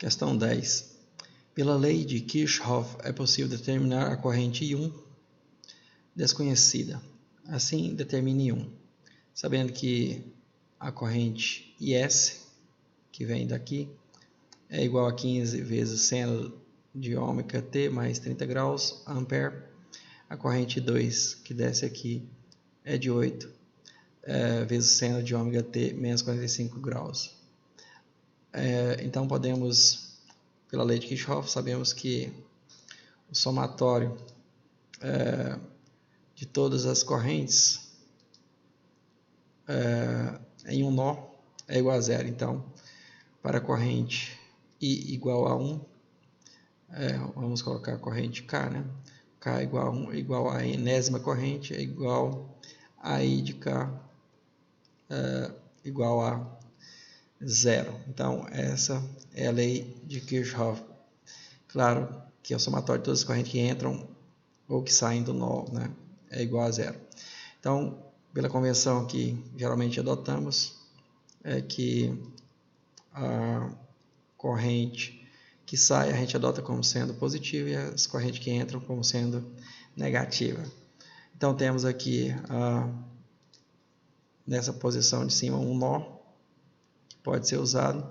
Questão 10. Pela lei de Kirchhoff é possível determinar a corrente I1 desconhecida. Assim, determine I1. Sabendo que a corrente IS, que vem daqui, é igual a 15 vezes seno de ômega t mais 30 graus, ampere. A corrente 2, que desce aqui, é de 8 vezes seno de ômega t menos 45 graus. Então, podemos, pela lei de Kirchhoff, sabemos que o somatório de todas as correntes em um nó é igual a zero. Então, para a corrente I igual a 1, vamos colocar a corrente K, né? K igual a 1, igual a enésima corrente, é igual a I de K igual a zero. Então, essa é a lei de Kirchhoff. Claro que é o somatório de todas as correntes que entram ou que saem do nó, né, é igual a zero. Então, pela convenção que geralmente adotamos, é que a corrente que sai a gente adota como sendo positiva e as correntes que entram como sendo negativa. Então, temos aqui nessa posição de cima um nó que pode ser usado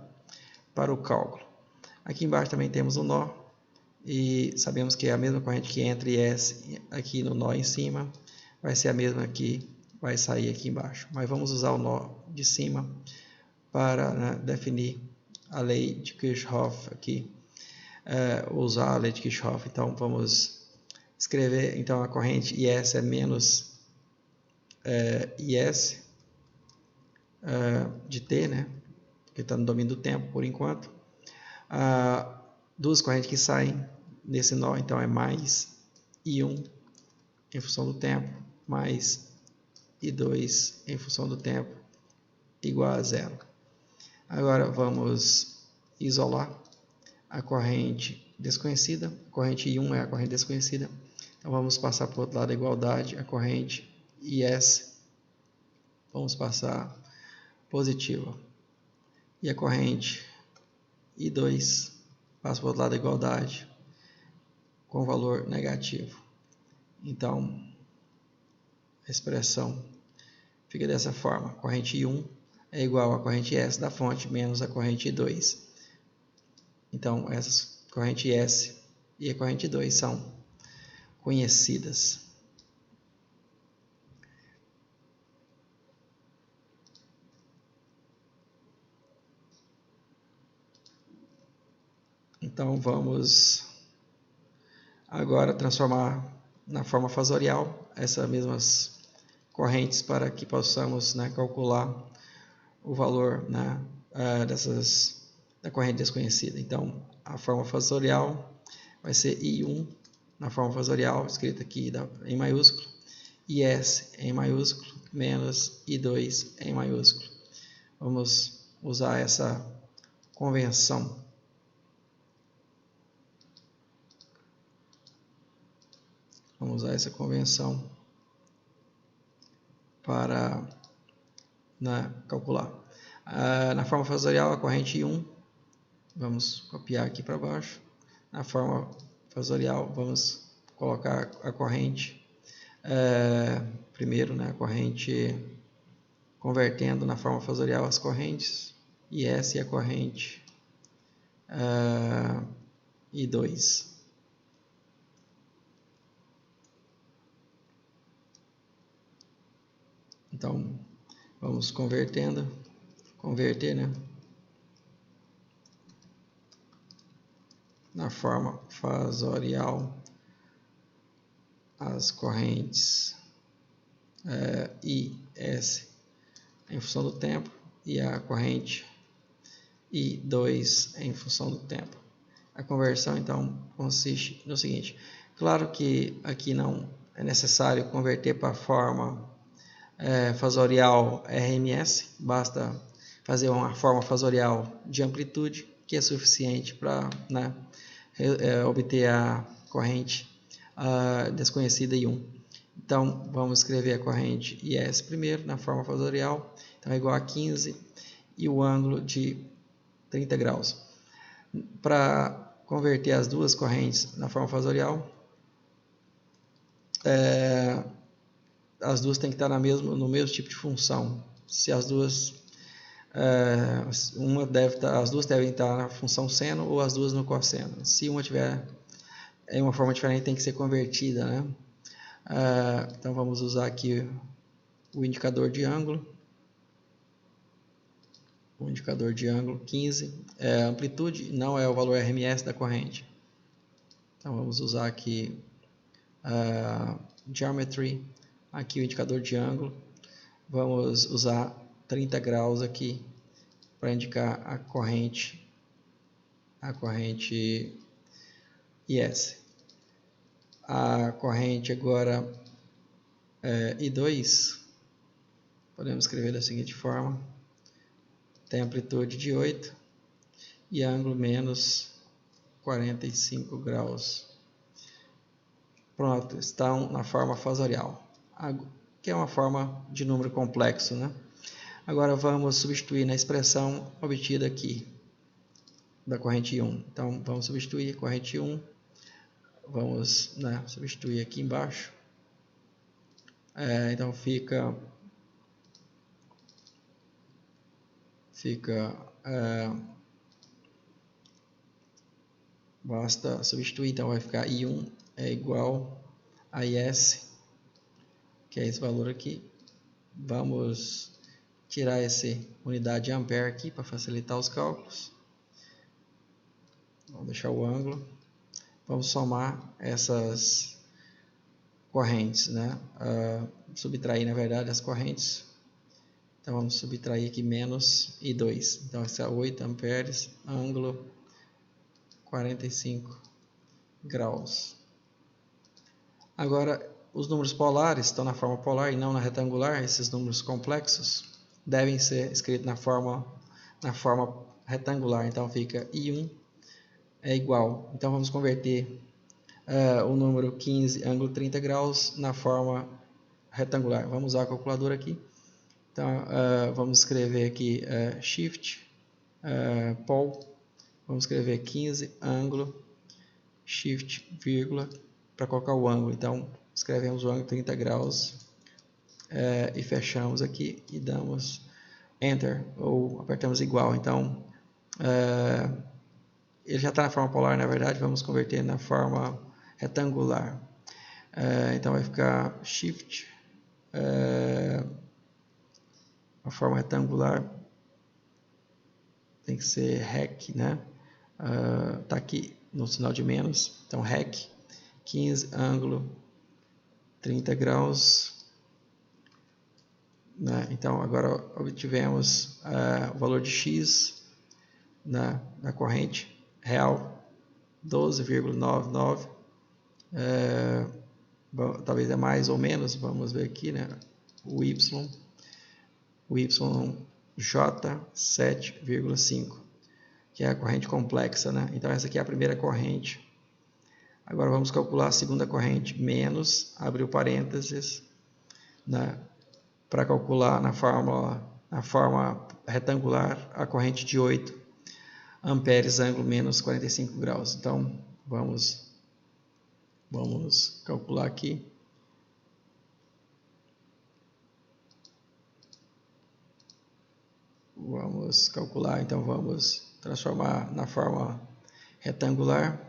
para o cálculo. Aqui embaixo também temos um nó e sabemos que é a mesma corrente que entra e S aqui no nó em cima vai ser a mesma que vai sair aqui embaixo. Mas vamos usar o nó de cima para, né, definir a lei de Kirchhoff aqui. Usar a lei de Kirchhoff. Então, vamos escrever, então, a corrente IS é menos IS de T, né? Porque está no domínio do tempo, por enquanto. Duas correntes que saem nesse nó, então, é mais I1 em função do tempo, mais I2 em função do tempo, igual a zero. Agora, vamos isolar a corrente desconhecida. A corrente I1 é a corrente desconhecida. Então, vamos passar para o outro lado da igualdade. A corrente IS, vamos passar positiva. E a corrente I2 passa para o outro lado da igualdade com valor negativo. Então, a expressão fica dessa forma. A corrente I1 é igual à corrente S da fonte menos a corrente I2. Então, essas corrente S e a corrente 2 são conhecidas. Então, vamos agora transformar na forma fasorial essas mesmas correntes para que possamos, né, calcular o valor, né, da corrente desconhecida. Então, a forma fasorial vai ser I1 na forma fasorial, escrita aqui em maiúsculo, IS em maiúsculo, menos I2 em maiúsculo. Vamos usar essa convenção. Vamos usar essa convenção para calcular. Na forma fasorial, a corrente I1, vamos copiar aqui para baixo. Na forma fasorial, vamos colocar a corrente, primeiro, né, a corrente, convertendo na forma fasorial as correntes, IS e a corrente I2. Então, vamos converter, né, na forma fasorial as correntes IS em função do tempo e a corrente I2 em função do tempo. A conversão, então, consiste no seguinte. Claro que aqui não é necessário converter para a forma fasorial RMS, basta fazer uma forma fasorial de amplitude, que é suficiente para, né, obter a corrente desconhecida I1. Então, vamos escrever a corrente IS primeiro na forma fasorial, então é igual a 15 e o ângulo de 30 graus. Para converter as duas correntes na forma fasorial, as duas têm que estar no mesmo tipo de função. Se as duas as duas devem estar na função seno ou as duas no cosseno. Se uma tiver em uma forma diferente, tem que ser convertida, né? Então vamos usar aqui o indicador de ângulo. O indicador de ângulo 15 é a amplitude, não é o valor RMS da corrente. Então vamos usar aqui Geometry, aqui o indicador de ângulo. Vamos usar 30 graus aqui para indicar a corrente IS. A corrente agora I2, podemos escrever da seguinte forma: tem amplitude de 8 e ângulo menos 45 graus. Pronto, estão na forma fasorial, que é uma forma de número complexo, né? Agora vamos substituir na expressão obtida aqui da corrente 1. Então vamos substituir a corrente 1, vamos substituir aqui embaixo. Então fica basta substituir, então vai ficar I1 é igual a IS, que é esse valor aqui. Vamos tirar essa unidade de ampere aqui para facilitar os cálculos. Vamos deixar o ângulo. Vamos somar essas correntes, né? Subtrair, na verdade, as correntes. Então vamos subtrair aqui menos I2. Então esse é 8 amperes, ângulo 45 graus. Agora, os números polares estão na forma polar e não na retangular. Esses números complexos devem ser escritos na forma retangular. Então fica I1 é igual. Então vamos converter o número 15, ângulo 30 graus, na forma retangular. Vamos usar a calculadora aqui. Então vamos escrever aqui Shift, Pol. Vamos escrever 15, ângulo, Shift, vírgula, para colocar o ângulo. Então escrevemos o ângulo 30 graus e fechamos aqui e damos Enter, ou apertamos igual. Então ele já está na forma polar, na verdade. Vamos converter na forma retangular. Então vai ficar Shift, a forma retangular tem que ser REC, né? Tá aqui no sinal de menos. Então REC 15, ângulo 30 graus, né? Então agora obtivemos o valor de X na corrente real, 12,99. Talvez é mais ou menos, vamos ver aqui, né? O YJ 7,5, que é a corrente complexa, né? Então essa aqui é a primeira corrente. Agora vamos calcular a segunda corrente, menos, abrir o parênteses, né? Para calcular na forma retangular a corrente de 8 amperes, ângulo menos 45 graus. Então vamos calcular aqui. Vamos calcular, então vamos transformar na forma retangular.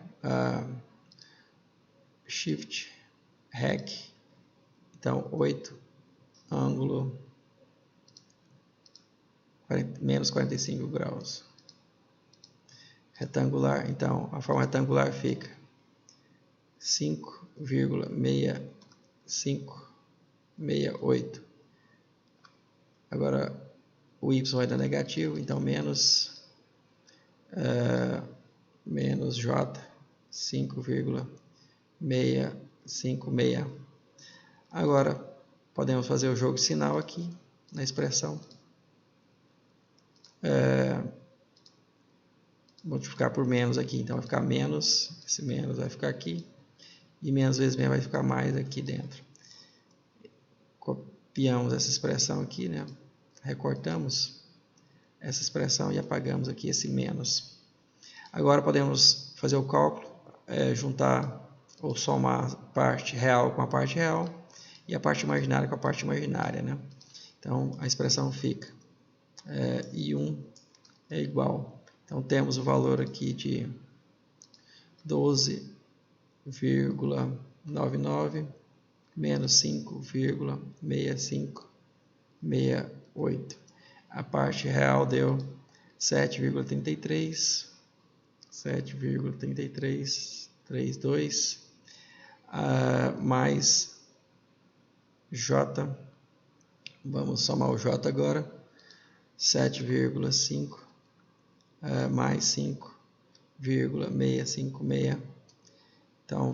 Shift, REC, então 8, ângulo menos 45 graus. Retangular, então a forma retangular fica 5,6568. Agora o Y vai dar negativo, então menos J 5,656. Agora podemos fazer o jogo de sinal aqui na expressão. Multiplicar por menos aqui, então vai ficar menos, esse menos vai ficar aqui, e menos vezes menos vai ficar mais aqui dentro. Copiamos essa expressão aqui, né? Recortamos essa expressão e apagamos aqui esse menos. Agora podemos fazer o cálculo, juntar ou somar a parte real com a parte real e a parte imaginária com a parte imaginária, né? Então a expressão fica I1 é igual. Então temos o valor aqui de 12,99 menos 5,6568. A parte real deu 7,3332 mais J, vamos somar o J agora, 7,5 mais 5,656, então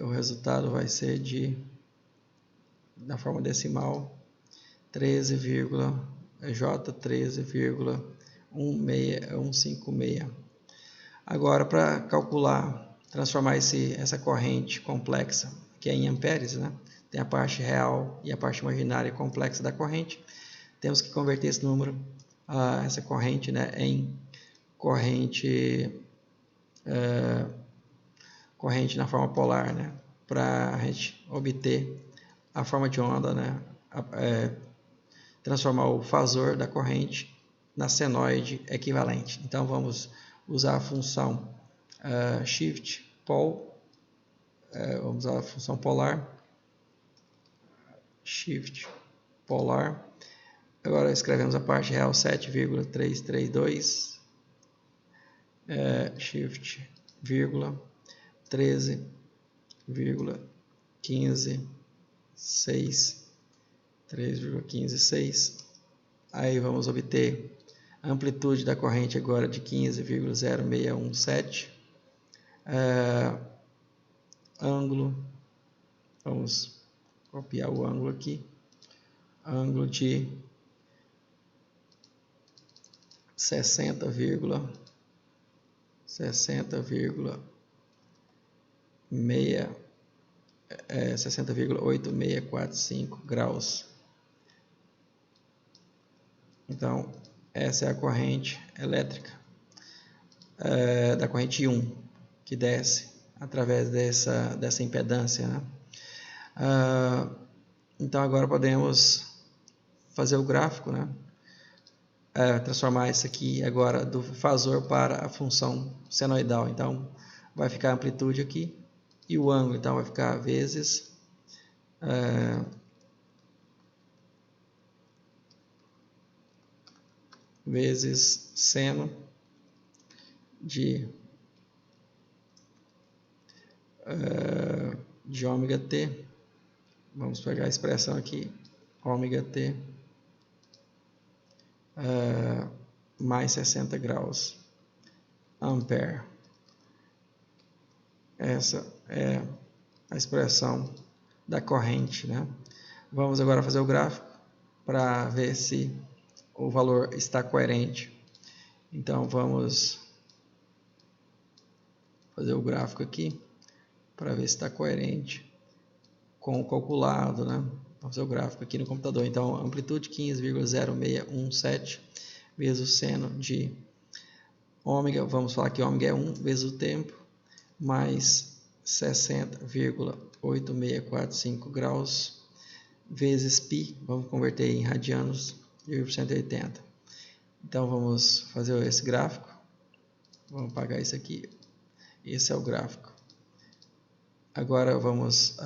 o resultado vai ser na forma decimal, 13,156. Agora, para calcular, transformar essa corrente complexa, que é em amperes, né? Tem a parte real e a parte imaginária complexa da corrente, temos que converter esse número, essa corrente, né, em corrente na forma polar, né, para a gente obter a forma de onda, né, transformar o fasor da corrente na senoide equivalente. Então vamos usar a função shift pol, vamos usar a função polar, shift polar. Agora escrevemos a parte real 7,332 shift vírgula 3,156. Aí vamos obter a amplitude da corrente agora de 15,0617. Ângulo, vamos copiar o ângulo aqui, ângulo de 60,8645 graus. Então, essa é a corrente elétrica da corrente I1, que desce através dessa impedância, né? Então, agora podemos fazer o gráfico, né? Transformar isso aqui agora do fasor para a função senoidal. Então, vai ficar a amplitude aqui e o ângulo, então, vai ficar vezes seno de ômega t. Vamos pegar a expressão aqui, ômega t mais 60 graus ampere. Essa é a expressão da corrente, né? Vamos agora fazer o gráfico para ver se o valor está coerente. Então vamos fazer o gráfico aqui para ver se está coerente com o calculado, né? Vamos fazer o gráfico aqui no computador. Então, amplitude 15,0617 vezes o seno de ômega, vamos falar que ômega é 1 vezes o tempo, mais 60,8645 graus, vezes π, vamos converter em radianos, dividido por 180. Então, vamos fazer esse gráfico. Vamos apagar isso aqui. Esse é o gráfico. Agora, vamos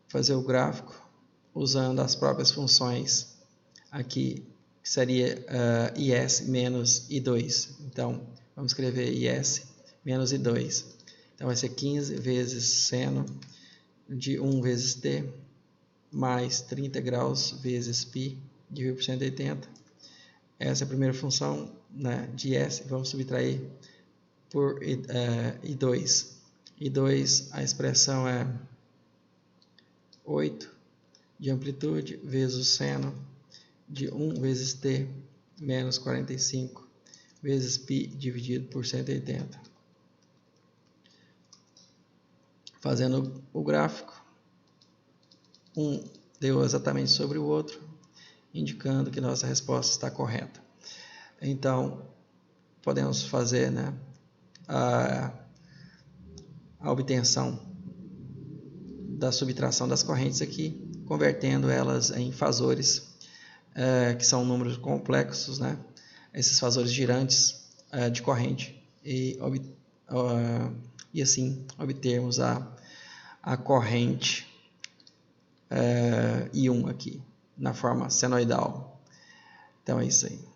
fazer o gráfico usando as próprias funções aqui, que seria IS menos I2. Então, vamos escrever IS menos I2. Então, vai ser 15 vezes seno de 1 vezes t, mais 30 graus vezes π, dividido por 180. Essa é a primeira função, né, de S. Vamos subtrair por I2. I2, a expressão é 8 de amplitude vezes o seno de 1 vezes t menos 45 vezes π dividido por 180. Fazendo o gráfico, um deu exatamente sobre o outro, indicando que nossa resposta está correta. Então, podemos fazer, né, a obtenção da subtração das correntes aqui, convertendo elas em fasores, que são números complexos, né, esses fasores girantes de corrente, e assim obtermos a corrente I1 aqui, na forma senoidal. Então é isso aí.